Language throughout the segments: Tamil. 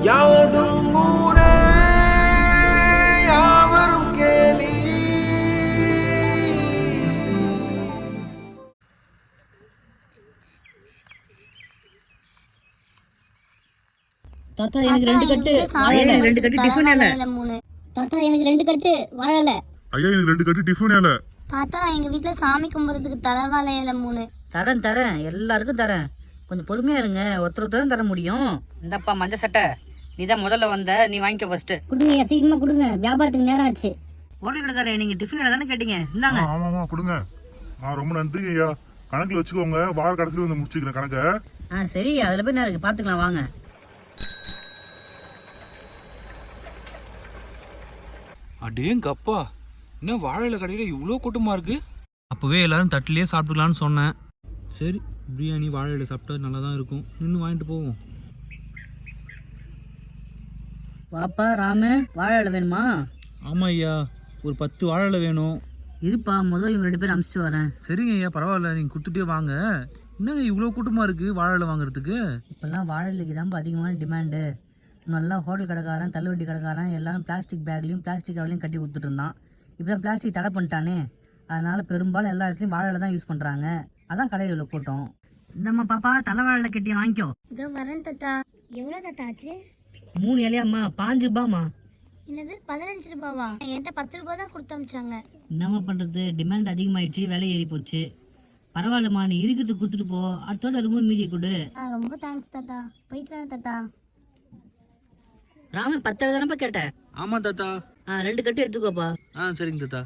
யாவதும் ஊரே யாவரும் கேலி. தாத்தா எனக்கு 2 கட்டு வாழல, 2 கட்டு டிஃபன் இலை. தாத்தா எனக்கு 2 கட்டு வாழல. ஐயா எனக்கு 2 கட்டு டிஃபன் இலை. தாத்தா எங்க வீட்ல சாமி கும்பிடுறதுக்கு தலைவாழை இலை 3. தரேன் எல்லாருக்கும் தரேன். கொஞ்சம் பொறுமையா இருங்க, ஒருத்தர் தர முடியும். இந்தப்பா மஞ்சள் சட்டை, நீ தான் முதல்ல வந்த, நீ வாங்கிக்க ஃபர்ஸ்ட். கொடுங்க சீக்கிரமா கொடுங்க, வியாபாரத்துக்கு நேரம் ஆச்சு. ஹோட்டல் கடைக்காரே, நீங்க டிஃபன் இலை தானே கேட்டீங்க, இந்தாங்க. ஆமாமா கொடுங்க. ரொம்ப நன்றி ஐயா. கணக்குல வச்சுக்கோங்க, வார கடைசில வந்து முடிச்சுக்கிறேன் கணக்க. சரி, அதுல போய் நான் இருக்கு பாத்துக்கலாம் வாங்க. அடேங்கப்பா, என்ன வாழையில கடையில இவ்வளோ கூட்டமா இருக்கு. அப்பவே எல்லாரும் தட்டிலேயே சாப்பிட்டுக்கலான்னு சொன்னேன். சரி, பிரியாணி வாழையில சாப்பிட்டா நல்லா தான் இருக்கும், நின்று வாங்கிட்டு போவோம். வாப்பா ராமு, வாழை வேணுமா? ஆமா ஐயா, ஒரு 10 வாழையில வேணும். இருப்பா, முதல்ல இவங்க 2 பேரும் அனுப்பிச்சிட்டு வரேன். சரிங்க ஐயா, பரவாயில்ல, நீங்க கொடுத்துட்டே வாங்க. என்னங்க இவ்வளோ கூட்டமா இருக்கு வாழையில வாங்குறதுக்கு? இப்பெல்லாம் வாழைக்கு தான் அதிகமான டிமாண்டு. நல்லா ஹோட்டல் கடைக்காரன், தள்ளுவண்டி கடைக்காரன் எல்லாரும் பிளாஸ்டிக் பேக்லையும் பிளாஸ்டிக் கவர்லையும் கட்டி கொடுத்துட்டு இருந்தான். இப்போ தான் பிளாஸ்டிக் தடை பண்ணிட்டானே, அதனால பெரும்பாலும் எல்லா இடத்துலையும் வாழையில தான் யூஸ் பண்ணுறாங்க. அதான் கடையில் உள்ள கூட்டம். இந்தம்மா பாப்பா, தலை வாழையில கட்டி வாங்கிக்கோ. இதோ வரேன் தாத்தா. எவ்வளோ தாத்தா ஆச்சு? 3 இலையாம்மா, 5 ரூபாம்மா. என்னது 15 ரூபாவா? என்கிட்ட 10 ரூபா தான் கொடுத்து அமிச்சாங்க. என்னம்மா பண்ணுறது, டிமாண்ட் அதிகமாகிடுச்சு, விலை ஏறி போச்சு. பரவாயில்லம்மா, நீ இருக்கிறது கொடுத்துட்டு போ, அடுத்தோட ரொம்ப மீதி கொடு. ரொம்ப தேங்க்ஸ் தாத்தா, போயிட்டு வரேன் தாத்தா. ராம 10 தானப்பா கேட்ட? ஆமா தாத்தா. 2 கட்டு எடுத்துக்கோப்பா. சரிங்க தாத்தா.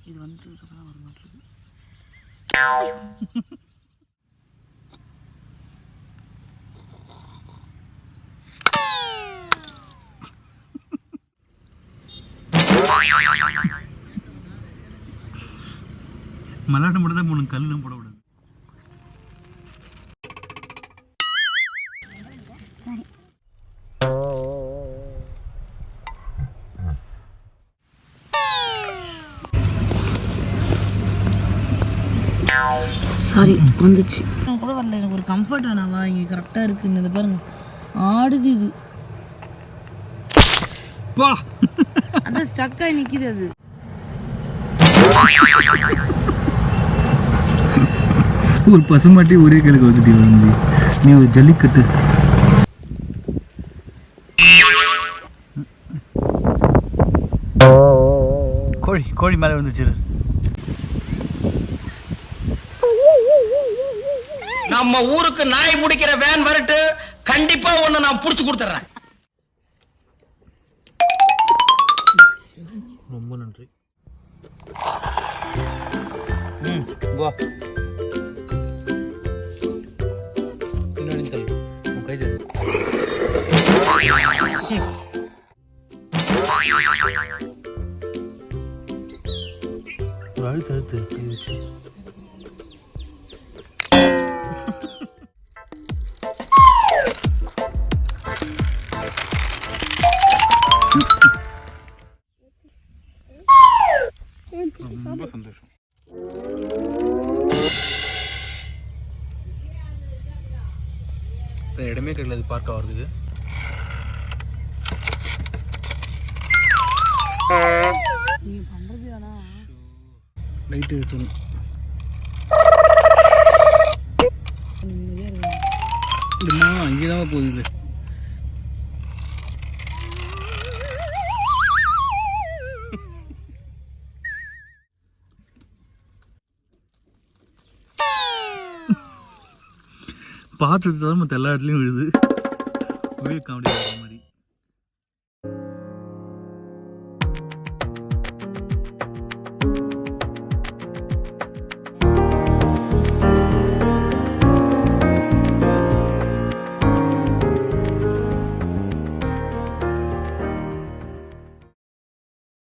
இது வந்ததுக்கப்புறம் தான் வர மாட்டேங்குது. மல்லாட்டை மட்டும் தான் போகணும், கல்லுலாம் போடக்கூடாது. சாரி வந்துச்சு. நான் கூட வரல, எனக்கு ஒரு கம்ஃபர்ட் வேணாவா? இங்கே கரெக்டாக இருக்குன்னு இது பாருங்க, ஆடுது இது. பா அதான் ஸ்டக்காகி நிற்கிது அது. ஒரு பசுமாட்டி ஒரே கிழக்கு வந்துட்டு வந்து நீ ஒரு ஜல்லிக்கட்டு. கோழி கோழி மேலே வந்துச்சு. நம்ம ஊருக்கு நாய் பிடிக்கிற வேன் வரட்டு, கண்டிப்பா ஒண்ணு நான் புடிச்சு கொடுத்துறேன். ரொம்ப நன்றி. வா பின்னாடி தள்ளு, உன் கை தள்ளு. ஒரு அழுத்து அழுத்து கை வச்சு. ரொம்ப சந்தோஷம். இடமே கிடையாது பார்க்க ஆகிறதுக்கு. நீங்கள் பண்ணுறது ஆனால் லைட் எடுத்துணும். நிம்மதியாக இருக்கு. இல்லைம்மா அங்கே தான் போகுது. பார்த்துட்டு தான் மற்ற எல்லா இடத்துலையும் விழுது. ஒரே காமெடி மாதிரி.